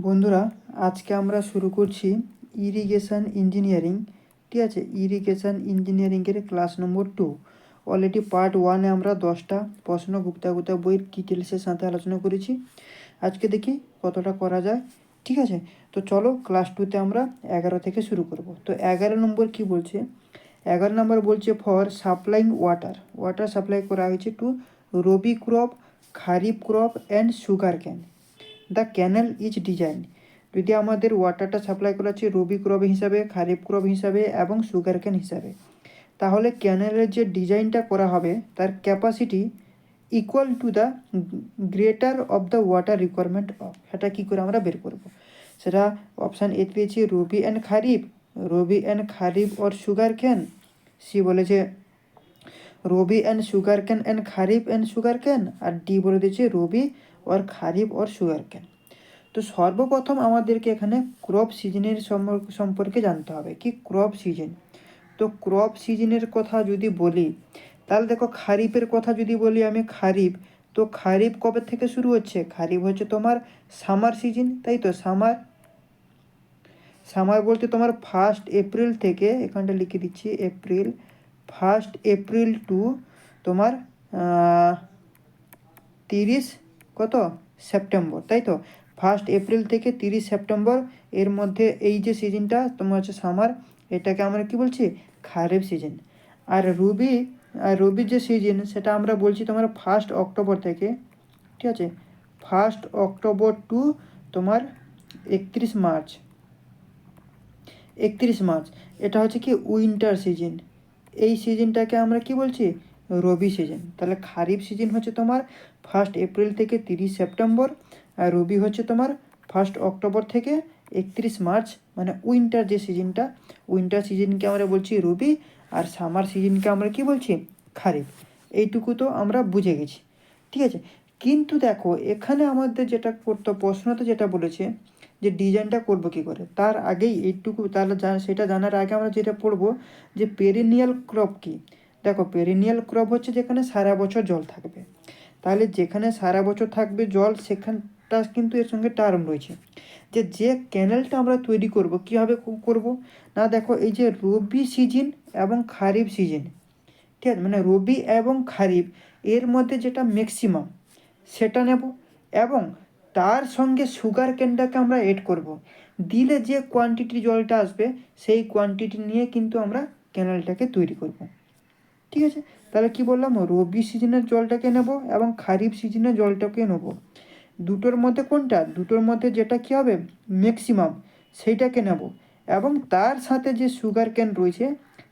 বন্ধুরা, আজকে আমরা শুরু করছি ইরিগেশন ইঞ্জিনিয়ারিং। ঠিক আছে, ইরিগেশন ইঞ্জিনিয়ারিংয়ের ক্লাস নম্বর 2। অলরেডি পার্ট 1-এ আমরা 10টা প্রশ্ন গুপ্তা বইয়ের ডিটেলসের সাথে আলোচনা করেছি। আজকে দেখি কতটা করা যায়। ঠিক আছে, তো চলো ক্লাস 2-তে আমরা 11 থেকে শুরু করব। তো 11 নম্বর কি বলছে? 11 নম্বর বলছে ফর সাপ্লাইং ওয়াটার সাপ্লাই করা হয়েছে to rabi crop, kharif crop and sugar cane. The canal is design. যদি আমাদের ওয়াটারটা সাপ্লাই করা হচ্ছে রবি ক্রপ হিসাবে, খারিফ ক্রপ হিসাবে এবং সুগার ক্যান হিসাবে, তাহলে ক্যানেলের যে ডিজাইনটা করা হবে তার capacity equal to the greater of the water requirement of. সেটা কী করে আমরা বের করব? সেটা অপশান এ পেয়েছি rabi and kharif or sugar cane. C বলেছে rabi and sugar cane and kharif and sugar cane. আর ডি বলে দিয়েছে rabi or kharif or sugar cane. তো সর্বপ্রথম আমাদেরকে এখানে ক্রপ সিজনের সম্পর্কে জানতে হবে। কি ক্রপ সিজন? তো ক্রপ সিজনের কথা যদি বলি, তাহলে দেখো খারিফের কথা যদি বলি আমি, তো খারিফ কবে থেকে শুরু হচ্ছে? খারিফ হচ্ছে তোমার সামার সিজন, তাই তো। সামার বলতে তোমার 1 এপ্রিল থেকে, এখানটা লিখে দিচ্ছি এপ্রিল, 1 এপ্রিল টু তোমার 30 সেপ্টেম্বর, তাই তো। 1 এপ্রিল থেকে 30 সেপ্টেম্বর এর মধ্যে এই যে সিজনটা তোমার হচ্ছে সামার, এটাকে আমরা কি বলছি? খারিফ সিজন। আর রবির যে সিজন সেটা আমরা বলছি তোমার 1 অক্টোবর থেকে, ঠিক আছে, 1 অক্টোবর টু তোমার 31 মার্চ। এটা হচ্ছে কি উইন্টার সিজন। এই সিজনটাকে আমরা কি বলছি? রবি সিজন। তাহলে খারিফ সিজন হচ্ছে তোমার 1 এপ্রিল থেকে 30 সেপ্টেম্বর, আর রবি হচ্ছে তোমার 1 অক্টোবর থেকে 31 মার্চ, মানে উইন্টার যে সিজনটা, উইন্টার সিজনকে আমরা বলছি রবি, আর সামার সিজনকে আমরা কি বলছি? খারিফ। এইটুকু তো আমরা বুঝে গেছি, ঠিক আছে। কিন্তু দেখো এখানে আমাদের যেটা করতে, প্রশ্নতে যেটা বলেছে যে ডিজাইনটা করব কি করে, তার আগেই এইটুকু তাহলে সেটা জানার আগে আমরা যেটা পড়বো যে পেরিনিয়াল ক্রপ কি। দেখো পেরিনিয়াল ক্রপ হচ্ছে যেখানে সারা বছর জল থাকবে। তাহলে যেখানে সারা বছর থাকবে জল, সেখানটা কিন্তু এর সঙ্গে টার্ম রয়েছে যে ক্যানেলটা আমরা তৈরি করব, কীভাবে করব না। দেখো এই যে রবি সিজন এবং খারিফ সিজন, ঠিক আছে, মানে রবি এবং খারিফ এর মধ্যে যেটা ম্যাক্সিমাম সেটা নেব, এবং তার সঙ্গে সুগার ক্যানটাকে আমরা এড করব। দিলে যে কোয়ান্টিটির জলটা আসবে সেই কোয়ান্টিটি নিয়ে কিন্তু আমরা ক্যানেলটাকে তৈরি করব, ঠিক আছে। তাহলে কি বললাম? রবি সিজনের জলটাকে নেব এবং খারিফ সিজনের জলটাকে নেব। দুটোর মধ্যে কোনটা? দুটোর মধ্যে যেটা কী হবে ম্যাক্সিমাম সেইটাকে নেব, এবং তার সাথে যে সুগার ক্যান রয়েছে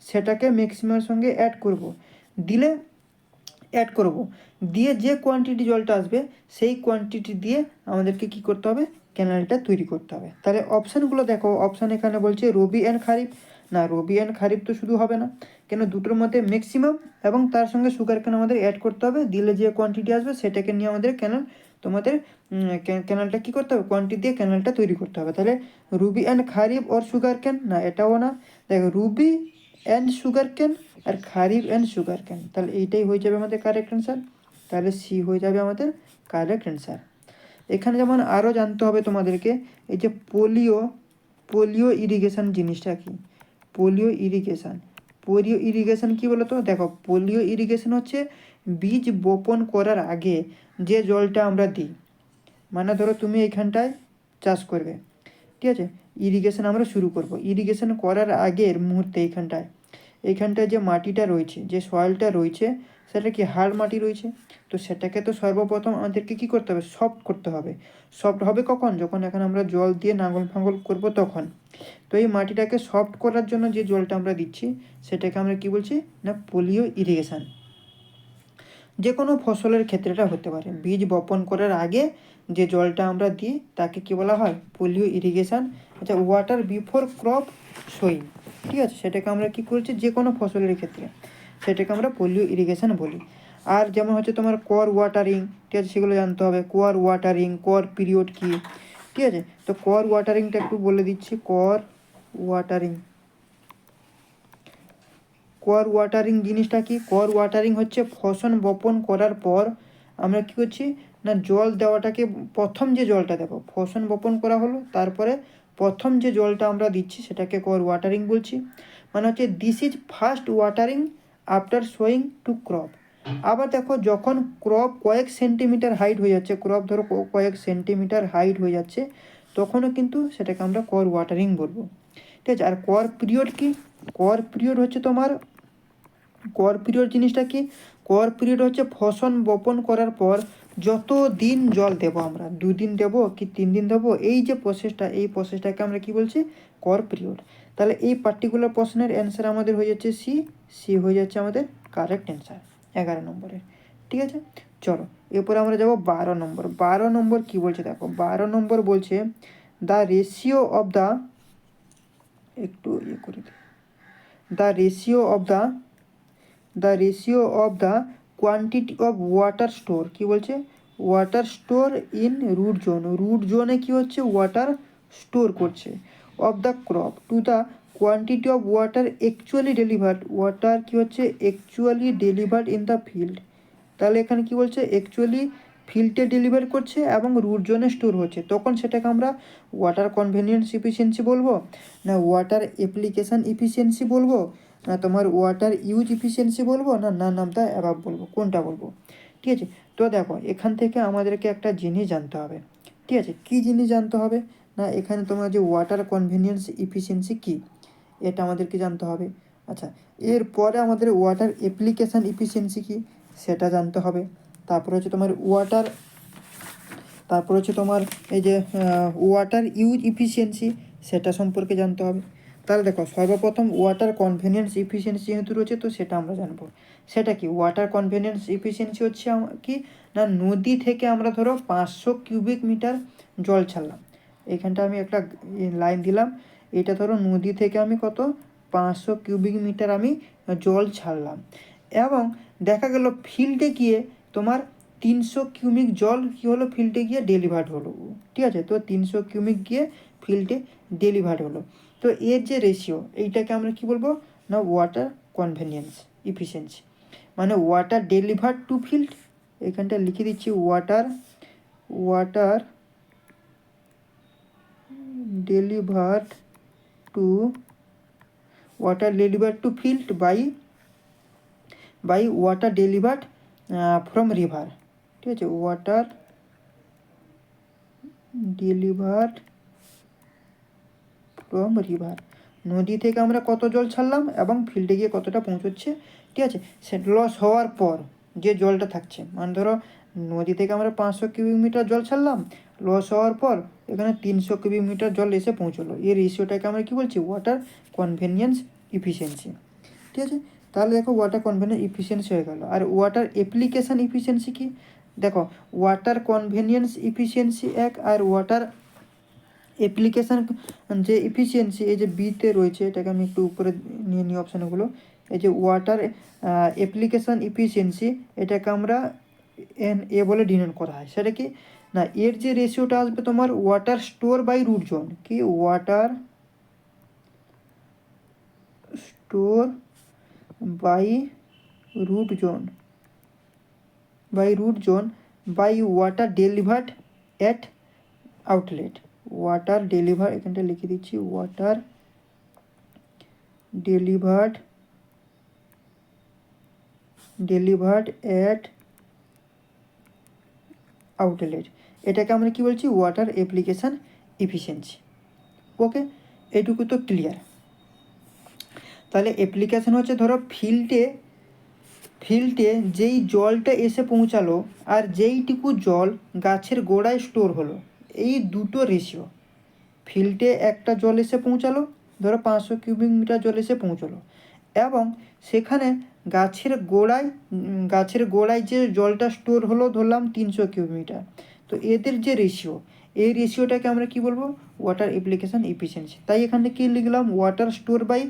সেটাকে ম্যাক্সিমামের সঙ্গে অ্যাড করব। দিয়ে যে কোয়ান্টিটি জলটা আসবে সেই কোয়ান্টিটি দিয়ে আমাদেরকে কি করতে হবে? ক্যানেলটা তৈরি করতে হবে। তাহলে অপশানগুলো দেখো, অপশান এখানে বলছে রবি অ্যান্ড খারিফ। না, রবি অ্যান্ড খারিফ তো শুধু হবে না, কেন দুটোর মধ্যে ম্যাক্সিমাম এবং তার সঙ্গে সুগার ক্যান আমাদের অ্যাড করতে হবে। দিলে যে কোয়ান্টিটি আসবে সেটাকে নিয়ে আমাদের ক্যানেলটা কী করতে হবে? কোয়ান্টিটি দিয়ে ক্যানেলটা তৈরি করতে হবে। তাহলে rabi and kharif or sugar cane, না এটাও না। দেখো রুবি অ্যান্ড সুগার ক্যান আর খারিফ অ্যান্ড সুগার ক্যান, তাহলে এইটাই হয়ে যাবে আমাদের কারেক্ট অ্যান্সার। তাহলে সি হয়ে যাবে আমাদের কারেক্ট অ্যান্সার। এখানে যেমন আরও জানতে হবে তোমাদেরকে, এই যে পোলিও ইরিগেশন জিনিসটা কি? পোলিও ইরিগেশন কী বলো তো? দেখো পোলিও ইরিগেশন হচ্ছে বীজ বপন করার আগে যে জলটা আমরা দিই। মানে ধরো তুমি এইখানটায় চাষ করবে, ঠিক আছে, ইরিগেশন আমরা শুরু করব। ইরিগেশন করার আগের মুহূর্তে এইখানটায় যে মাটিটা রয়েছে, যে সয়েলটা রয়েছে, সেটা কি হাড় মাটি রয়েছে। তো সেটাকে তো সর্বপ্রথম আমাদেরকে কী করতে হবে? সফট করতে হবে। সফট হবে কখন? যখন এখানে আমরা জল দিয়ে নাঙল ফাঙল করবো তখন। তো এই মাটিটাকে সফট করার জন্য যে জলটা আমরা দিচ্ছি সেটাকে আমরা কি বলছি? না পোলিও ইরিগেশন। যে কোনো ফসলের ক্ষেত্রে এটা হতে পারে। বীজ বপন করার আগে যে জলটা আমরা দিই তাকে কী বলা হয়? Polio irrigation. আচ্ছা, ওয়াটার বিফোর ক্রপ সোয়িং, ঠিক আছে, সেটাকে আমরা কী করছি? যে কোনো ফসলের ক্ষেত্রে সেটাকে আমরা পোলিও ইরিগেশন বলি। আর যেমন হচ্ছে তোমার কর ওয়াটারিং, ঠিক আছে, সেগুলো জানতে হবে। কর ওয়াটারিং, কর পিরিয়ড কী, ঠিক আছে। তো কর ওয়াটারিংটা একটু বলে দিচ্ছি। কর ওয়াটারিং জিনিসটা কি? কর ওয়াটারিং হচ্ছে ফসল বপন করার পর আমরা কী করছি? না জল দেওয়াটাকে প্রথম যে জলটা দেবো, ফসল বপন করা হলো তারপরে প্রথম যে জলটা আমরা দিচ্ছি সেটাকে কর ওয়াটারিং বলছি। মানে হচ্ছে this is first watering after sowing to crop. আবার দেখো যখন ক্রপ কয়েক সেন্টিমিটার হাইট হয়ে যাচ্ছে, ক্রপ ধরো কয়েক সেন্টিমিটার হাইট হয়ে যাচ্ছে, তখনও কিন্তু সেটাকে আমরা কর ওয়াটারিং বলবো। ঠিক আছে। আর কর পিরিয়ড কি? কর পিরিয়ড হচ্ছে তোমার, কর পিরিয়ড জিনিসটা কি? কর পিরিয়ড হচ্ছে ফসল বপন করার পর যত দিন জল দেবো আমরা, 2 দিন দেবো কি 3 দিন দেবো, এই যে প্রসেসটা, এই প্রসেসটাকে আমরা কি বলছি? কর পিরিয়ড। তাহলে এই পার্টিকুলার প্রশ্নের অ্যান্সার আমাদের হয়ে যাচ্ছে সি। সি হয়ে যাচ্ছে আমাদের কারেক্ট অ্যান্সার 11 নম্বরের। ঠিক আছে, চলো এরপরে আমরা যাব 12 নম্বর। 12 নম্বর কী বলছে দেখো, 12 নম্বর বলছে দ্য রেশিও অফ দ্য, একটু ইয়ে করে দিই, the ratio of the quantity of water store, কি বলছে? Water store in root zone, root জোনে কি হচ্ছে? ওয়াটার স্টোর করছে। Of the crop to the quantity of water actually delivered, water কি হচ্ছে? Actually delivered in the field. তাহলে এখানে কি বলছে? অ্যাকচুয়ালি ফিল্ডে ডেলিভার করছে এবং রুট জোনে স্টোর হচ্ছে, তখন সেটাকে আমরা ওয়াটার কনভেনিয়েন্স ইফিসিয়েন্সি বলবো, না ওয়াটার অ্যাপ্লিকেশান ইফিসিয়েন্সি বলবো, না তোমার ওয়াটার ইউজ ইফিসিয়েন্সি বলবো, না নান অফ দ্য অ্যাবাভ বলবো, কোনটা বলবো? ঠিক আছে। তো দেখো এখান থেকে আমাদেরকে একটা জিনিস জানতে হবে। ঠিক আছে, কী জিনিস জানতে হবে? না এখানে তোমার যে ওয়াটার কনভেনিয়েন্স ইফিসিয়েন্সি কী, এটা আমাদেরকে জানতে হবে। আচ্ছা, এরপরে আমাদের ওয়াটার অ্যাপ্লিকেশান ইফিসিয়েন্সি কী সেটা জানতে হবে। তারপর হচ্ছে তোমার এই যে ওয়াটার ইউজ ইফিসিয়েন্সি, সেটা সম্পর্কে জানতে হবে। তাহলে দেখো সর্বপ্রথম ওয়াটার কনভেনিয়েন্স ইফিসিয়েন্সি যেহেতু রয়েছে, তো সেটা আমরা জানবো। সেটা কি? ওয়াটার কনভেনিয়েন্স ইফিসিয়েন্সি হচ্ছে কি না, নদী থেকে আমরা ধরো 500 কিউবিক মিটার জল ছাড়লাম, এখানটা আমি একটা লাইন দিলাম, এটা ধরো নদী থেকে আমি কত 500 কিউবিক মিটার আমি জল ছাড়লাম, এবং দেখা গেল ফিল্ডে গিয়ে তোমার 300 কিউমিক জল কী হলো? ফিল্ডে গিয়ে ডেলিভার্ড হলো। ঠিক আছে, তো 300 কিউমিক গিয়ে ফিল্ডে ডেলিভার্ড হলো। তো এর যে রেশিও, এইটাকে আমরা কি বলবো? না ওয়াটার কনভেনিয়েন্স ইফিসিয়েন্সি, মানে ওয়াটার ডেলিভার্ড টু ফিল্ড, এখানটা লিখে দিচ্ছি water delivered to field by water delivered from river. ঠিক আছে, ওয়াটার ডেলিভার্ড ফ্রম রিভার, নদী থেকে আমরা কত জল ছাড়লাম এবং ফিল্ডে গিয়ে কতটা পৌঁছচ্ছে। ঠিক আছে, সে লস হওয়ার পর যে জলটা থাকছে, মানে ধরো নদী থেকে আমরা 500 কিউবিক মিটার জল ছাড়লাম, লস হওয়ার পর এখানে 300 কিউবিক মিটার জল এসে পৌঁছলো, এই রেশিওটাকে আমরা কী বলছি? Water convenience efficiency. ঠিক আছে, তাহলে দেখো ওয়াটার কনভেনিয়েন্স ইফিসিয়েন্সি হয়ে গেল। আর ওয়াটার অ্যাপ্লিকেশান ইফিসিয়েন্সি কি? দেখো ওয়াটার কনভেনিয়েন্স ইফিসিয়েন্সি এক, আর ওয়াটার অ্যাপ্লিকেশান যে ইফিসিয়েন্সি, এই যে বিতে রয়েছে, এটাকে আমি একটু উপরে নিয়ে নিই অপশানগুলো। এই যে ওয়াটার অ্যাপ্লিকেশান ইফিসিয়েন্সি, এটাকে আমরা এ বলে ডিনোট করা হয়। সেটা কি না, এর যে রেশিওটা আসবে তোমার water store by root zone, কি water store by root zone by water delivered at outlet, water deliver, এখানটা লিখে দিচ্ছি ওয়াটার ডেলিভার্ড অ্যাট আউটলেট, এটাকে আমরা কি বলছি? Water application efficiency. ওকে, এটুকু তো ক্লিয়ার। তাহলে অ্যাপ্লিকেশান হচ্ছে ধরো ফিল্ডে যেই জলটা এসে পৌঁছালো আর যেইটুকু জল গাছের গোড়ায় স্টোর হলো, এই দুটো রেশিও। ফিল্ডে একটা জল এসে পৌঁছালো, ধরো 500 কিউবিক মিটার জল এসে পৌঁছলো, এবং সেখানে গাছের গোড়ায় যে জলটা স্টোর হলো ধরলাম 300 কিউবিক মিটার, তো এদের যে রেশিও, এই রেশিওটাকে আমরা কি বলবো? Water application efficiency. তাই এখানে কি লিখলাম? Water store by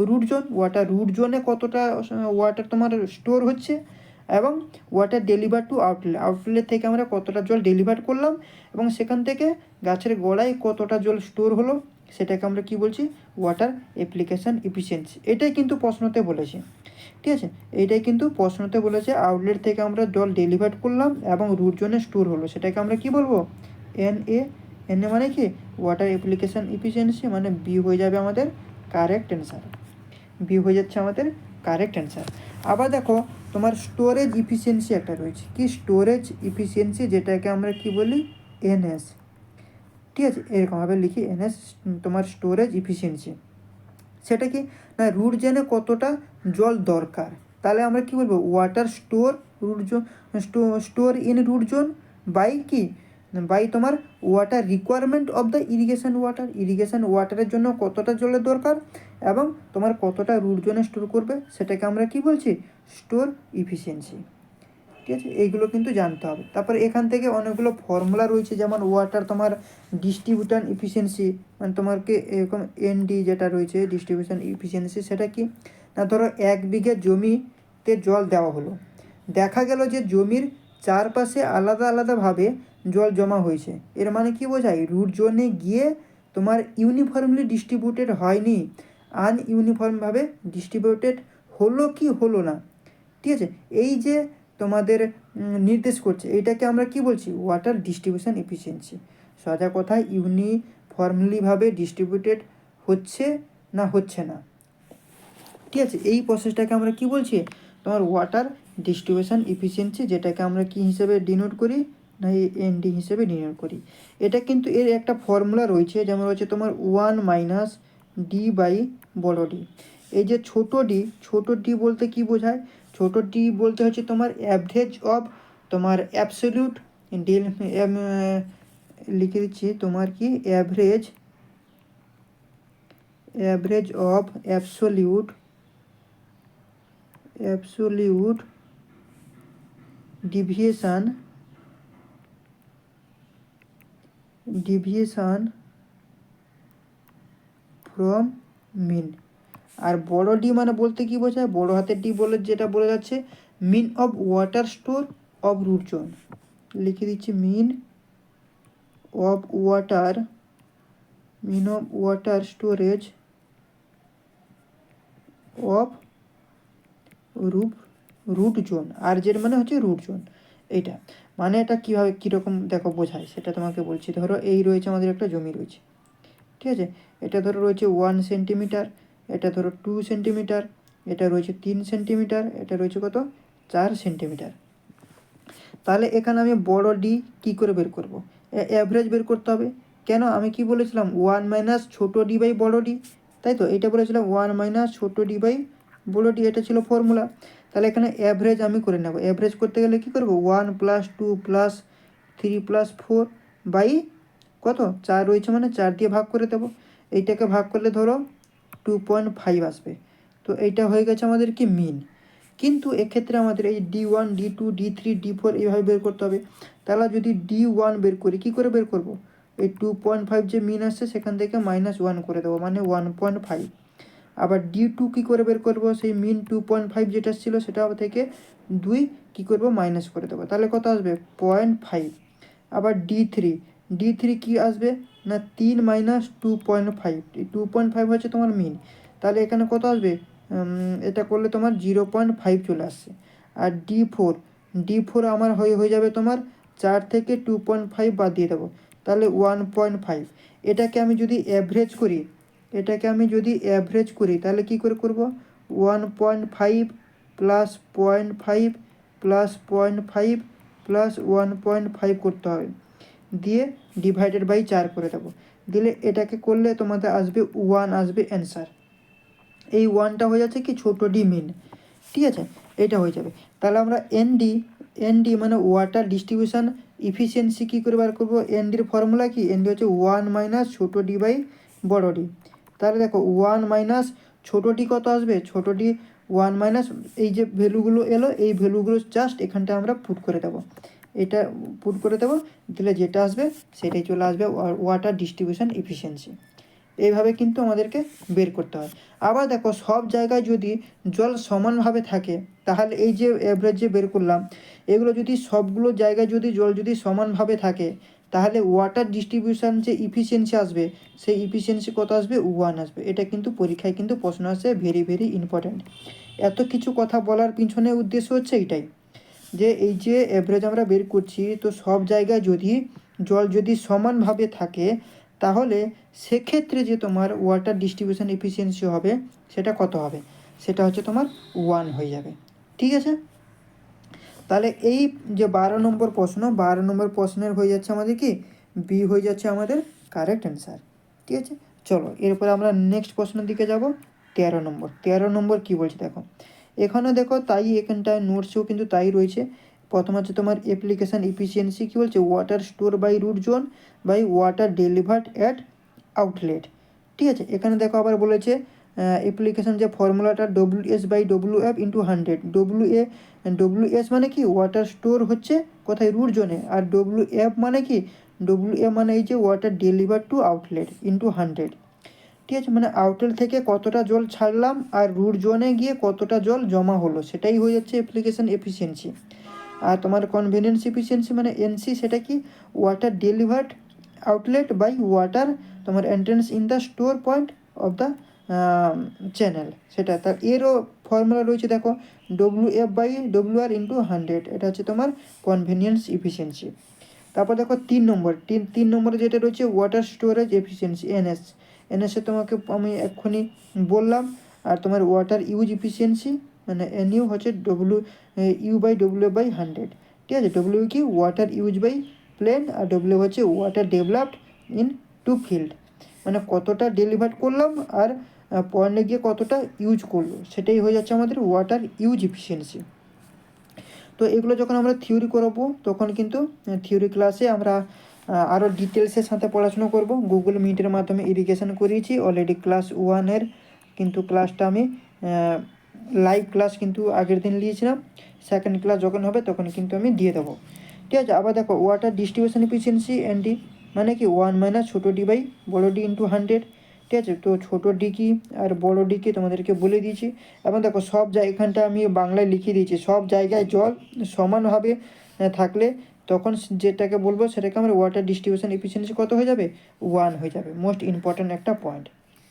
root zone, water root জোনে কতটা ওয়াটার তোমার স্টোর হচ্ছে, এবং ওয়াটার ডেলিভার টু আউটলেট থেকে আমরা কতটা জল ডেলিভার করলাম, এবং সেখান থেকে গাছের গোড়ায় কতটা জল স্টোর হলো, সেটাকে আমরা কি বলছি? Water application efficiency. এটাই কিন্তু প্রশ্নতে বলেছি। ঠিক আছে, এইটাই কিন্তু প্রশ্নতে বলেছে আউটলেট থেকে আমরা জল ডেলিভার করলাম এবং রুট জোনে স্টোর হলো, সেটাকে আমরা কি বলবো, NA। NA মানে কি, ওয়াটার অ্যাপ্লিকেশন এফিসিয়েন্সি, মানে বি হয়ে যাবে আমাদের কারেক্ট অ্যান্সার। বি হয়ে যাচ্ছে আমাদের কারেক্ট অ্যান্সার। আবার দেখো তোমার স্টোরেজ ইফিসিয়েন্সি একটা রয়েছে, কি স্টোরেজ ইফিসিয়েন্সি, যেটাকে আমরা কি বলি, NS। ঠিক আছে, এরকমভাবে লিখি NS, তোমার স্টোরেজ ইফিসিয়েন্সি। সেটা কি না, রুট জোনে কতটা জল দরকার, তাহলে আমরা কি বলবো, water store root zone, store in root zone by কি, বাই তোমার water requirement of the irrigation water, irrigation ওয়াটারের জন্য কতটা জলের দরকার এবং তোমার কতটা রুট জোনে স্টোর করবে, সেটাকে আমরা কি বলছি, স্টোর ইফিসিয়েন্সি। ঠিক আছে, এইগুলো কিন্তু জানতে হবে। তারপরে এখান থেকে অনেকগুলো ফর্মুলা রয়েছে, যেমন ওয়াটার তোমার ডিস্ট্রিবিউশন ইফিসিয়েন্সি, মানে তোমাকে এরকম ND যেটা রয়েছে ডিস্ট্রিবিউশন ইফিসিয়েন্সি, সেটা কি না, ধরো 1 বিঘে জমিতে জল দেওয়া হলো, দেখা গেল যে জমির চারপাশে আলাদা আলাদাভাবে জল জমা হয়েছে, এর মানে কি বোঝায়, রুট জোনে গিয়ে তোমার ইউনিফর্মলি ডিস্ট্রিবিউটেড হয়নি, আনইউনিফর্মভাবে ডিস্ট্রিবিউটেড হলো কি হলো না। ঠিক আছে, এই যে তোমাদের নির্দেশ করছে, এইটাকে আমরা কি বলছি, ওয়াটার ডিস্ট্রিবিউশন এফিসিয়েন্সি। সোজা কথায় ইউনিফর্মলিভাবে ডিস্ট্রিবিউটেড হচ্ছে না হচ্ছে না। ঠিক আছে, এই প্রসেসটাকে আমরা কি বলছি, তোমার ওয়াটার ডিস্ট্রিবিউশন এফিসিয়েন্সি, যেটাকে আমরা কি হিসেবে ডিনোট করি না, এই ND হিসেবে ডিনোট করি। এটা কিন্তু এর একটা ফর্মুলা রয়েছে, যেমন হচ্ছে তোমার 1 - D বাই বড় ডি। এই যে ছোটো ডি বলতে কি বোঝায়, ছোটো ডি বলতে হচ্ছে তোমার অ্যাভারেজ অফ তোমার অ্যাবসলিউট ডেল, লিখে দিচ্ছি তোমার কি, average of absolute deviation from mean. আর বড় ডি মানে বলতে কি বোঝায়, বড় হাতের ডি বলে যেটা বলে যাচ্ছে, mean of water store of root zone. লিখে দিচ্ছি mean of water storage of root zone. আর যের মানে হচ্ছে রুট জোন। এইটা মানে এটা কীভাবে কীরকম দেখো বোঝায় সেটা তোমাকে বলছি। ধরো এই রয়েছে আমাদের একটা জমি রয়েছে, ঠিক আছে, এটা ধরো রয়েছে 1 সেন্টিমিটার, এটা ধরো 2 সেন্টিমিটার, এটা রয়েছে 3 সেন্টিমিটার, এটা রয়েছে কত, 4 সেন্টিমিটার। তাহলে এখানে আমি বড় ডি কী করে বের করব, অ্যাভারেজ বের করতে হবে। কেন, আমি কি বলেছিলাম 1 - ছোটো ডি বাই বড় ডি, তাই তো, এটা বলেছিলাম 1 - ছোটো ডি বাই বড় ডি, এটা ছিল ফর্মুলা। তাহলে এখানে অ্যাভারেজ আমি করে নেব, অ্যাভারেজ করতে গেলে কী করবো, 1 + 2 + 3 + 4 বাই কত, 4 রয়েছে মানে 4 দিয়ে ভাগ করে দেবো। এইটাকে ভাগ করলে ধরো 2.5 আসবে। তো এইটা হয়ে গেছে আমাদের কি মিন। কিন্তু এক্ষেত্রে আমাদের এই D1 D2 D3 D4 এইভাবে বের করতে হবে। তাহলে যদি D1 বের করি, কী করে বের করব, এই 2.5 যে মিন আসছে সেখান থেকে -1 করে দেবো, মানে 1.5। আবার D2 কী করে বের করব, সেই মিন 2.5 যেটা ছিল সেটা থেকে 2 কী করব, মাইনাস করে দেবো, তাহলে কত আসবে, 0.5। আবার D3 কী আসবে না, 3 - 2.5, 2.5 হচ্ছে তোমার মিন, তাহলে এখানে কত আসবে, এটা করলে তোমার 0.5 চলে আসছে। আর D4 আমার হয়ে যাবে তোমার 4 থেকে 2.5 বাদ দিয়ে দেবো, তাহলে 1.5। এটাকে আমি যদি অ্যাভারেজ করি তাহলে কী করে করব, 1.5 + 0.5 + 0.5 + 1.5 করতে হবে, দিয়ে ডিভাইডেড বাই 4 করে দেবো, দিলে এটাকে করলে তোমাদের আসবে 1 আসবে অ্যান্সার। এই 1টা হয়ে যাচ্ছে কি, ছোটো ডি মিন, ঠিক আছে, এটা হয়ে যাবে। তাহলে আমরা ND মানে ওয়াটার ডিস্ট্রিবিউশন ইফিসিয়েন্সি কী করে বার করবো, NDর ফর্মুলা কি, ND হচ্ছে 1 - ছোটো ডি বাই বড় ডি। তাহলে দেখো 1 - ছোটো ডি কত আসবে, ছোটো ডি 1 - এই যে ভ্যালুগুলো এলো, এই ভ্যালুগুলো জাস্ট এখানটা আমরা পুট করে দেবো, এটা পুট করে দেবো, দিলে যেটা আসবে সেটাই চলে আসবে ওয়াটার ডিস্ট্রিবিউশন এফিসিয়েন্সি। এইভাবে কিন্তু আমাদেরকে বের করতে হয়। আবার দেখো সব জায়গায় যদি জল সমানভাবে থাকে, তাহলে এই যে অ্যাভারেজ যে বের করলাম, এগুলো যদি সবগুলো জায়গায় যদি জল যদি সমানভাবে থাকে, তাহলে ওয়াটার ডিস্ট্রিবিউশন যে ইফিসিয়েন্সি আসবে, সেই ইফিসিয়েন্সি কত আসবে, 1 আসবে। এটা কিন্তু পরীক্ষায় কিন্তু প্রশ্ন আসে, ভেরি ভেরি ইম্পর্ট্যান্ট। এত কিছু কথা বলার পিছনে উদ্দেশ্য হচ্ছে এইটাই, যে এই যে অ্যাভারেজ আমরা বের করছি, তো সব জায়গায় যদি জল যদি সমানভাবে থাকে তাহলে সেক্ষেত্রে যে তোমার ওয়াটার ডিস্ট্রিবিউশন এফিসিয়েন্সি হবে সেটা কত হবে, সেটা হচ্ছে তোমার 1 হয়ে যাবে। ঠিক আছে, তাহলে এই যে 12 নম্বর প্রশ্ন, 12 নম্বর প্রশ্নের হয়ে যাচ্ছে আমাদের কি বি হয়ে যাচ্ছে আমাদের কারেক্ট অ্যান্সার। ঠিক আছে, চলো এরপরে আমরা নেক্সট প্রশ্নের দিকে যাব। 13 নম্বর, 13 নম্বর কী বলছে দেখো, এখানে দেখো তাই এখানটায় নোটসেও কিন্তু তাই রয়েছে। প্রথম হচ্ছে তোমার অ্যাপ্লিকেশান এফিসিয়েন্সি কী বলছে, water store by root zone by water delivered at outlet. ঠিক আছে, এখানে দেখো আবার বলেছে অ্যাপ্লিকেশান যে ফর্মুলাটা WS/WF × 100। WS মানে কি ওয়াটার স্টোর হচ্ছে কোথায়, রুট জোনে, আর WF মানে কি, WF মানে এই যে water deliver two outlet into 100। ঠিক আছে, মানে আউটলেট থেকে কতটা জল ছাড়লাম আর রুট জোনে গিয়ে কতটা জল জমা হলো, সেটাই হয়ে যাচ্ছে অ্যাপ্লিকেশান এফিসিয়েন্সি। আর তোমার কনভেনিয়েন্স এফিসিয়েন্সি মানে NC, সেটা কি water delivered outlet by water তোমার entrance in the store point of the channel, সেটা তার এরও ফর্মুলা রয়েছে দেখো, WF/WR × 100, এটা হচ্ছে তোমার কনভেনিয়েন্স এফিসিয়েন্সি। তারপর দেখো 3 নম্বর, 3 নম্বরে যেটা রয়েছে ওয়াটার স্টোরেজ এফিসিয়েন্সি NS তোমাকে আমি এক্ষুনি বললাম। আর তোমার ওয়াটার ইউজ এফিসিয়েন্সি মানে NU হচ্ছে WU/WF/100। ঠিক আছে, W কি ওয়াটার ইউজ বাই প্লেন, আর W হচ্ছে water developed in to field, মানে কতটা ডেলিভার করলাম আর পয়েন্টে গিয়ে কতটা ইউজ করলো, সেটাই হয়ে যাচ্ছে আমাদের ওয়াটার ইউজ এফিসিয়েন্সি। তো এগুলো যখন আমরা থিওরি করবো তখন কিন্তু থিওরি ক্লাসে আমরা আরও ডিটেলসের সাথে পড়াশুনো করব। গুগল মিটের মাধ্যমে ইরিগেশন করিয়েছি অলরেডি, ক্লাস 1-এর কিন্তু ক্লাসটা আমি লাইভ ক্লাস কিন্তু আগের দিন নিয়েছিলাম, সেকেন্ড ক্লাস যখন হবে তখন কিন্তু আমি দিয়ে দেবো। ঠিক আছে, আবার দেখো ওয়াটার ডিস্ট্রিবিউশন এফিসিয়েন্সি ND মানে কি 1 - ছোটো ডি বাই বড়ো ডি × 100। ঠিক আছে, তো ছোটো ডি কি আর বড়ো ডি কি তোমাদেরকে বলে দিয়েছি। এবং দেখো সব এখানটা আমি বাংলায় লিখে দিয়েছি, সব জায়গায় জল সমানভাবে থাকলে তখন যেটাকে বলবো সেটাকে আমার ওয়াটার ডিস্ট্রিবিউশন এফিসিয়েন্সি কত হয়ে যাবে, 1 হয়ে যাবে। মোস্ট ইম্পর্ট্যান্ট একটা পয়েন্ট।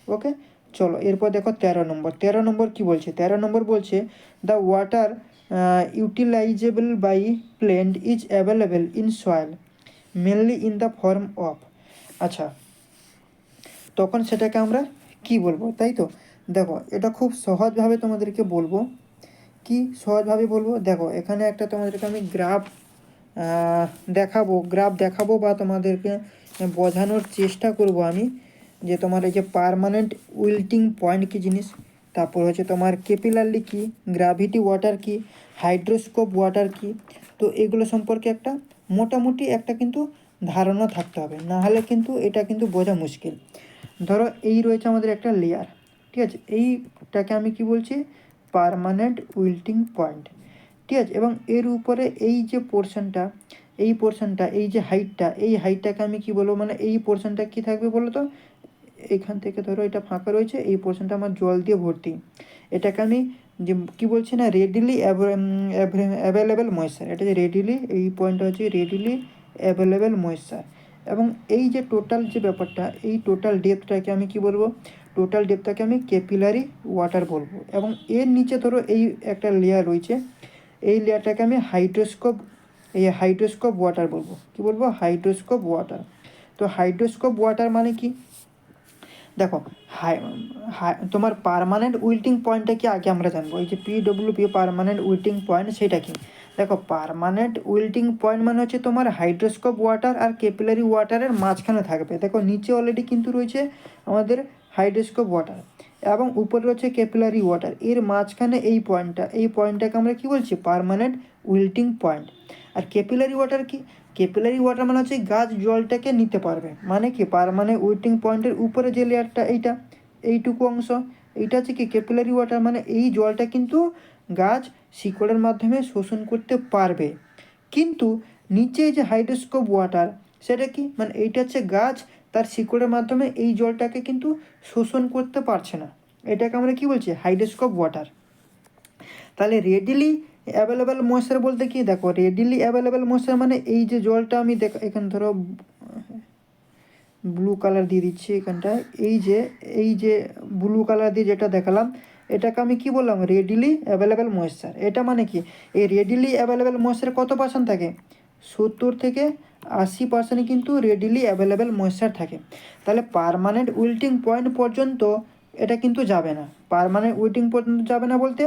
ওকে, চলো এরপর দেখো 13 নম্বর, 13 নম্বর কী বলছে, 13 নম্বর বলছে the water utilisable by plant is available in soil mainly in the form of. আচ্ছা, তখন সেটাকে আমরা কি বলবো, তাই তো দেখো এটা খুব সহজভাবে তোমাদেরকে বলবো। কি সহজভাবে বলবো, দেখো এখানে একটা তোমাদেরকে আমি গ্রাফ দেখাবো বা তোমাদেরকে বোঝানোর চেষ্টা করব আমি, যে তোমার এই যে পার্মানেন্ট উইল্টিং পয়েন্ট কী জিনিস, তারপর হচ্ছে তোমার ক্যাপিলারি কী, গ্র্যাভিটি ওয়াটার কী, হাইড্রোস্কোপ ওয়াটার কী। তো এগুলো সম্পর্কে একটা মোটামুটি একটা কিন্তু ধারণা থাকতে হবে, না হলে কিন্তু এটা কিন্তু বোঝা মুশকিল। ধরো এই রয়েছে আমাদের একটা লেয়ার, ঠিক আছে, এইটাকে আমি কি বলছি, পার্মানেন্ট উইল্টিং পয়েন্ট। ঠিক আছে, এবং এর উপরে এই যে পোর্শনটা, এই যে হাইটটাকে আমি কি বলবো, মানে এই পোর্শনটা কি থাকবে বলো তো, এখান থেকে ধরো এটা ফাঁকা রয়েছে, এই পোর্শনটা আমার জল দিয়ে ভর্তি, এটাকে আমি যে কী বলছি না রেডিলি অ্যাভেলেবেল ময়েশ্চার, এটা যে রেডিলি, এই পয়েন্টটা হচ্ছে রেডিলি অ্যাভেলেবেল ময়েশ্চার। এবং এই যে টোটাল যে ব্যাপারটা, এই টোটাল ডেপথটাকে আমি কি বলবো, টোটাল ডেপথটাকে আমি ক্যাপিলারি ওয়াটার বলবো। এবং এর নিচে ধরো এই একটা লেয়ার রয়েছে, এই লেয়ারটাকে আমি হাইড্রোস্কোপ ওয়াটার বলবো। কি বলবো, হাইড্রোস্কোপ ওয়াটার। তো হাইড্রোস্কোপ ওয়াটার মানে কি, দেখো তোমার পার্মানেন্ট উইল্টিং পয়েন্টটা কি আগে আমরা জানবো, এই যে PWP পার্মানেন্ট উইল্টিং পয়েন্ট সেটা কি। দেখো পার্মানেন্ট উইল্টিং পয়েন্ট মানে হচ্ছে তোমার হাইড্রোস্কোপ ওয়াটার আর ক্যাপিলারি ওয়াটারের মাঝখানে থাকবে। দেখো নিচে অলরেডি কিন্তু রয়েছে আমাদের হাইড্রোস্কোপ ওয়াটার এবং উপরে রয়েছে ক্যাপিলারি ওয়াটার, এর মাঝখানে এই পয়েন্টটাকে আমরা কি বলছি, পার্মানেন্ট উইল্টিং পয়েন্ট। আর ক্যাপিলারি ওয়াটার কি, ক্যাপিলারি ওয়াটার মানে হচ্ছে গাছ জলটাকে নিতে পারবে, মানে কি পার্মানেন্ট উইল্টিং পয়েন্টের উপরে যে লেয়ারটা এইটুকু অংশ, এইটা হচ্ছে কি ক্যাপিলারি ওয়াটার, মানে এই জলটা কিন্তু গাছ শিকড়ের মাধ্যমে শোষণ করতে পারবে। কিন্তু নিচে যে হাইড্রোস্কোপ ওয়াটার সেটা কি, মানে এইটা হচ্ছে গাছ তার শিকড়ের মাধ্যমে এই জলটাকে কিন্তু শোষণ করতে পারছে না, এটাকে আমরা কি বলছি, হাইড্রোস্কোপ ওয়াটার। তাহলে রেডিলি অ্যাভেলেবেল ময়েশ্চার বলতে কি, দেখো রেডিলি অ্যাভেলেবেল ময়েশ্চার মানে এই যে জলটা আমি এখানে ধরো ব্লু কালার দিয়ে দিচ্ছি এখানটায়, এই যে ব্লু কালার দিয়ে যেটা দেখালাম, এটাকে আমি কি বললাম, রেডিলি অ্যাভেলেবেল ময়েশ্চার। এটা মানে কি, এই রেডিলি অ্যাভেলেবেল ময়েশ্চার কত পার্সেন্ট থাকে, 70 থেকে 80% কিন্তু রেডিলি অ্যাভেলেবেল ময়েশ্চার থাকে। তাহলে পার্মানেন্ট উইল্টিং পয়েন্ট পর্যন্ত এটা কিন্তু যাবে না। পার্মানেন্ট উইল্টিং পর্যন্ত যাবে না বলতে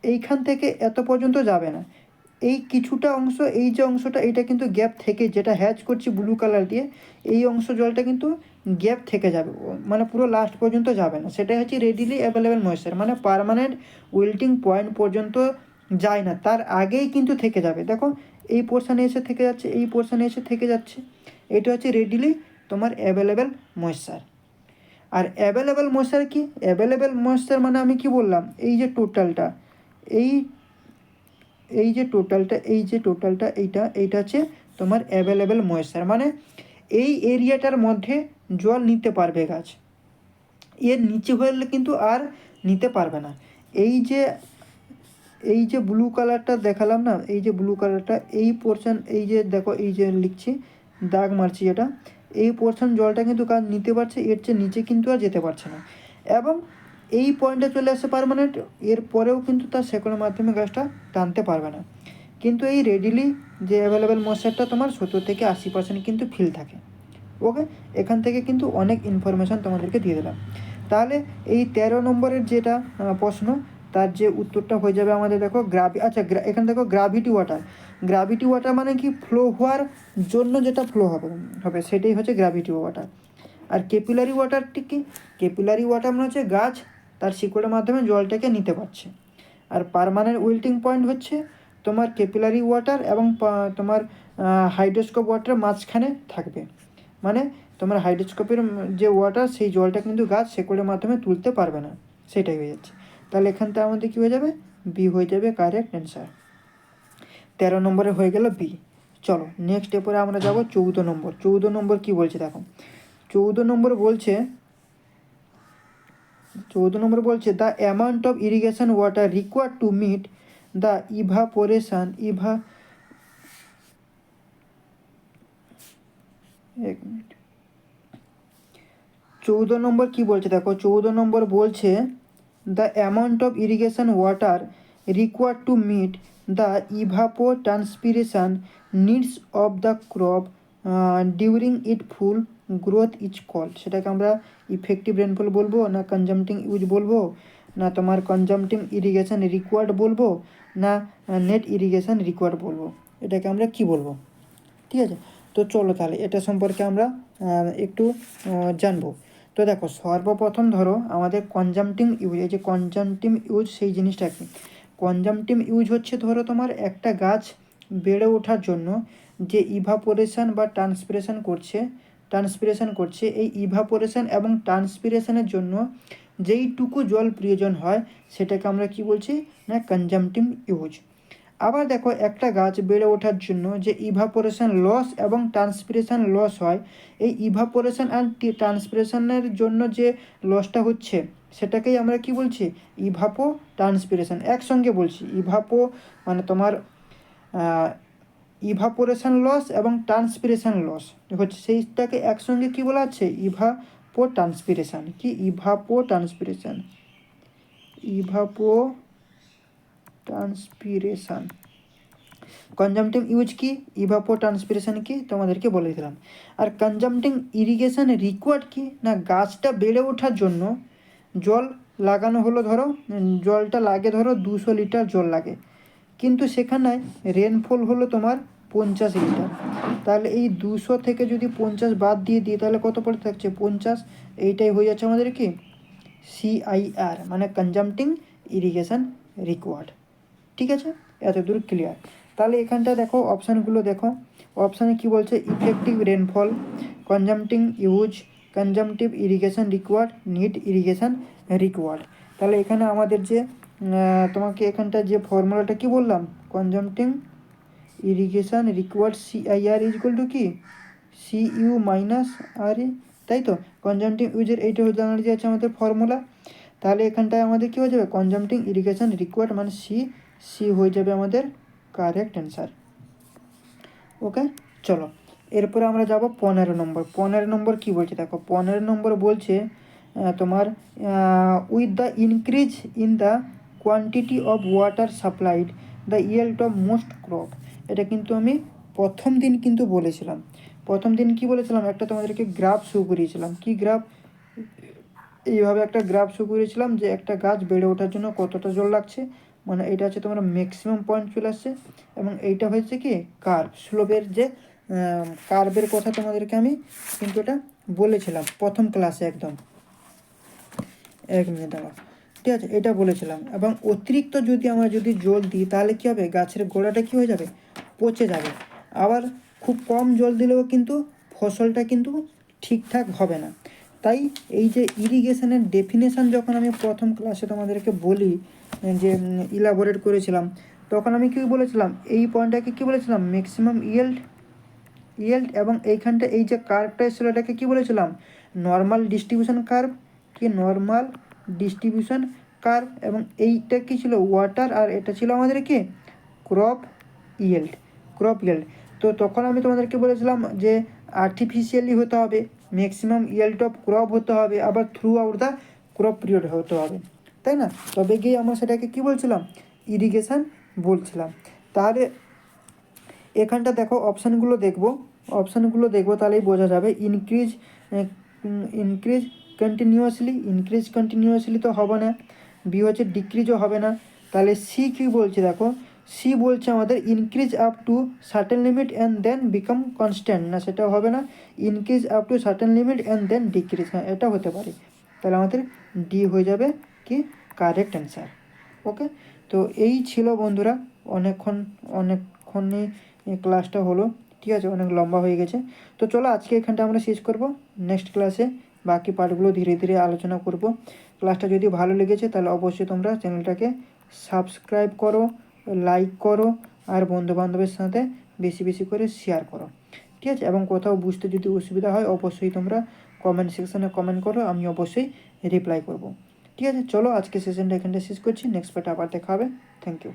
এইখান থেকে এত পর্যন্ত যাবে না, এই কিছুটা অংশ, এই যে অংশটা, এইটা কিন্তু গ্যাপ থেকে, যেটা হ্যাচ করছি ব্লু কালার দিয়ে, এই অংশ জলটা কিন্তু গ্যাপ থেকে যাবে, মানে পুরো লাস্ট পর্যন্ত যাবে না। সেটাই হচ্ছে রেডিলি অ্যাভেলেবেল ময়েশ্চার, মানে পার্মানেন্ট উইল্টিং পয়েন্ট পর্যন্ত যায় না, তার আগেই কিন্তু থেকে যাবে। দেখো এই পোর্শানে এসে থেকে যাচ্ছে, এই পোর্শানে এসে থেকে যাচ্ছে, এটা হচ্ছে রেডিলি তোমার অ্যাভেলেবেল ময়েশ্চার। আর অ্যাভেলেবেল ময়েশ্চার কি, অ্যাভেলেবেল ময়েশ্চার মানে আমি কি বললাম, এই যে টোটালটা, এই এই যে টোটালটা, এই যে টোটালটা, এইটা হচ্ছে তোমার অ্যাভেলেবেল ময়েশ্চার, মানে এই এরিয়াটার মধ্যে জল নিতে পারবে গাছ, এর নিচে হলে কিন্তু আর নিতে পারবে না। এই যে ব্লু কালারটা দেখালাম না, এই যে ব্লু কালারটা, এই পোর্শন, এই যে দেখো, এই যে লিখছি, দাগ মারছি এটা, এই পোর্শন জলটা কিন্তু গাছ নিতে পারছে, এর চেয়ে নিচে কিন্তু আর যেতে পারছে না। এবং এই পয়েন্টে চলে আসে পার্মানেন্ট, এর পরেও কিন্তু তার শেকড়ের মাধ্যমে গাছটা টানতে পারবে না। কিন্তু এই রেডিলি যে অ্যাভেলেবেল ময়েশ্চারটা তোমার 70 থেকে 80% কিন্তু ফিল থাকে। ওকে, এখান থেকে কিন্তু অনেক ইনফরমেশান তোমাদেরকে দিয়ে দিলাম। তাহলে এই 13 নম্বরের যেটা প্রশ্ন, তার যে উত্তরটা হয়ে যাবে আমাদের, দেখো এখানে দেখো গ্রাভিটি ওয়াটার। গ্রাভিটি ওয়াটার মানে কি, ফ্লো হওয়ার জন্য যেটা ফ্লো হবে সেটাই হচ্ছে গ্রাভিটি ওয়াটার। আর ক্যাপিলারি ওয়াটারটি কি, ক্যাপিলারি ওয়াটার মানে হচ্ছে গাছ তার শিকড়ের মাধ্যমে জলটাকে নিতে পারছে। আর পার্মানেন্ট উইল্টিং পয়েন্ট হচ্ছে তোমার ক্যাপিলারি ওয়াটার এবং তোমার হাইড্রোস্কোপ ওয়াটার মাঝখানে থাকবে, মানে তোমার হাইড্রোস্কোপের যে ওয়াটার, সেই জলটা কিন্তু গাছ শেকড়ের মাধ্যমে তুলতে পারবে না, সেটাই হয়ে যাচ্ছে। তাহলে এখানটা আমাদের কী হয়ে যাবে, বি হয়ে যাবে কারেক্ট অ্যান্সার। 13 নম্বরে হয়ে গেল বি। চলো নেক্সট এরপরে আমরা যাব 14 নম্বর। 14 নম্বর কী বলছে দেখো, 14 নম্বর বলছে, 14 নম্বর বলছে the amount of irrigation water required to meet the evaporation এক মিনিট, 14 নম্বর কী বলছে দেখো, 14 নম্বর বলছে the amount of irrigation water required to meet the evapotranspiration needs of the crop during it full growth is called. সেটাকে আমরা effective rainfall বলবো, না কনজাম্পটিং ইউজ বলবো, না তোমার কনজাম্পটিভ ইরিগেশন রিকোয়ার্ড বলবো, না নেট ইরিগেশন রিকোয়ার্ড বলবো, এটাকে আমরা কি বলবো? ঠিক আছে, তো চলো তাহলে এটা সম্পর্কে আমরা একটু জানবো। তো দেখো সর্বপ্রথম ধরো আমাদের কনজাম্পটিভ ইউজ, এই যে কনজাম্পটিভ ইউজ সেই জিনিসটা কি, কনজাম্পটিভ ইউজ হচ্ছে ধরো তোমার একটা গাছ বেড়ে ওঠার জন্য যে ইভাপোরেশন বা ট্রান্সপিরেশন করছে, এই ইভাপোরেশন এবং ট্রান্সপিরেশনের জন্য যেইটুকু জল প্রয়োজন হয় সেটাকে আমরা কি বলছি না, কনজাম্পটিভ ইউজ। আবার দেখো একটা গাছ বেড়ে ওঠার জন্য যে ইভাপোরেশন লস এবং ট্রান্সপিরেশন লস হয়, এই ইভাপোরেশন অ্যান্ড ট্রান্সপিরেশনের জন্য যে লসটা হচ্ছে সেটাকেই আমরা কি বলছি, ইভাপো ট্রান্সপিরেশন। একসঙ্গে বলছি, ইভাপো মানে তোমার ইভাপোরেশন লস এবং ট্রান্সপিরেশন লস হচ্ছে, সেইটাকে একসঙ্গে কি বলা হচ্ছে, ইভাপো ট্রান্সপিরেশন। কি, ইভাপো ট্রান্সপিরেশন, ইভাপো ট্রান্সপিরেশন। কনজাম্পটিভ ইউজ কি, ইভাপো ট্রান্সপিরেশন কি তোমাদেরকে বলে দিলাম। আর কনজাম্পটিভ ইরিগেশন রিকোয়ার্ড কি না, গাছটা বেড়ে ওঠার জন্য জল লাগানো হলো, ধরো জলটা লাগে ধরো 200 লিটার জল লাগে, কিন্তু সেখানে রেনফল হলো তোমার 50 লিটার। তাহলে এই 200 থেকে যদি 50 বাদ দিয়ে দিই তাহলে কত পড়ে থাকছে, 50। এইটাই হয়ে যাচ্ছে আমাদের কি, CIR, মানে কনজাম্পটিভ ইরিগেশন রিকোয়ার্ড। ঠিক আছে, এতদূর ক্লিয়ার। তাহলে এখানটা দেখো অপশানগুলো দেখো, অপশানে কি বলছে, effective rainfall, consumptive use, consumptive irrigation required, net irrigation required. তাহলে এখানে আমাদের যে তোমাকে এখানটা যে ফর্মুলাটা কি বললাম, কনজাম্পটিভ irrigation required CIR is equal to কি, CU মাইনাস RE, তাই তো। কনজাম্পটিভ ইউজের এইটা হয়ে দাঁড়িয়ে আছে আমাদের ফর্মুলা। তাহলে এখানটায় আমাদের কী হয়ে যাবে, কনজাম্পটিভ ইরিগেশন রিকোয়ার্ড মানে সি হয়ে যাবে আমাদের কারেক্ট অ্যান্সার। ওকে, চলো এরপরে আমরা যাব 15 নম্বর। 15 নম্বর কী বলছে দেখো, 15 নম্বর বলছে তোমার with the increase in the quantity of water supplied the yield of most crop. এটা কিন্তু আমি প্রথম দিন কিন্তু বলেছিলাম। প্রথম দিন কি বলেছিলাম, একটা তোমাদেরকে গ্রাফ শো করিয়েছিলাম। কি গ্রাফ? এইভাবে একটা গ্রাফ শো করেছিলাম যে একটা গাছ বেড়ে ওঠার জন্য কতটা জল লাগছে, মানে এটা হচ্ছে তোমার ম্যাক্সিমাম পয়েন্ট চলে আসছে, এবং এইটা হচ্ছে কি কার্ভ, স্লোপের যে কার্ভের কথা তোমাদেরকে আমি কিন্তু এটা বলেছিলাম প্রথম ক্লাসে একদম। 1 মিনিট দাঁড়াও, ঠিক আছে, এটা বলেছিলাম। এবং অতিরিক্ত যদি আমরা যদি জল দিই তাহলে কী হবে, গাছের গোড়াটা কী হয়ে যাবে, পচে যাবে। আবার খুব কম জল দিলেও কিন্তু ফসলটা কিন্তু ঠিকঠাক হবে না। তাই এই যে ইরিগেশনের ডেফিনেশান যখন আমি প্রথম ক্লাসে তোমাদেরকে বলি, যে ইলাবোরেট করেছিলাম, তখন আমি কী বলেছিলাম, এই পয়েন্টটাকে কী বলেছিলাম, ম্যাক্সিমাম ইয়েল্ড, এবং এইখানটা এই যে কার্ভটা এসেছিল এটাকে কী বলেছিলাম, নর্মাল ডিস্ট্রিবিউশন কার্ভ, কি নর্মাল ডিস্ট্রিবিউশন কার্ভ, এবং এইটা কী ছিল, ওয়াটার, আর এটা ছিল আমাদের কি ক্রপ ইয়েল্ড। তো তখন আমি তোমাদেরকে বলেছিলাম যে আর্টিফিশিয়ালি হতে হবে, ম্যাক্সিমাম ইয়েল্ড অফ ক্রপ হতে হবে, আবার through out the crop period হতে হবে, তাই না? তবে গিয়ে আমরা সেটাকে কী বলছিলাম, ইরিগেশন বলছিলাম। তাহলে এখানটা দেখো, অপশানগুলো দেখবো তাহলেই বোঝা যাবে। ইনক্রিজ কন্টিনিউয়াসলি তো হবে না, বি হচ্ছে ডিক্রিজও হবে না। তাহলে সি কী বলছে দেখো, সি বলছে আমাদের increase up to certain limit and then become constant, না সেটাও হবে না, increase up to certain limit and then decrease, হ্যাঁ এটা হতে পারে। তাহলে আমাদের ডি হয়ে যাবে কি কারেক্ট অ্যান্সার। ওকে, তো এই ছিল বন্ধুরা, অনেকক্ষণই ক্লাসটা হলো, ঠিক আছে, অনেক লম্বা হয়ে গেছে। তো চলো আজকে এখানটা আমরা শেষ করব, নেক্সট ক্লাসে বাকি পার্টগুলো ধীরে ধীরে আলোচনা করব। ক্লাসটা যদি ভালো লেগেছে তাহলে অবশ্যই তোমরা চ্যানেলটাকে সাবস্ক্রাইব করো, লাইক করো, আর বন্ধুবান্ধবের সাথে বেশি বেশি করে শেয়ার করো, ঠিক আছে। এবং কোথাও বুঝতে যদি অসুবিধা হয় অবশ্যই তোমরা কমেন্ট সেকশানে কমেন্ট করো, আমি অবশ্যই রিপ্লাই করব, ঠিক আছে। চলো আজকে সেশনটা এখানটা শেষ করছি, নেক্সট পার্টে আবার দেখা হবে। Thank you.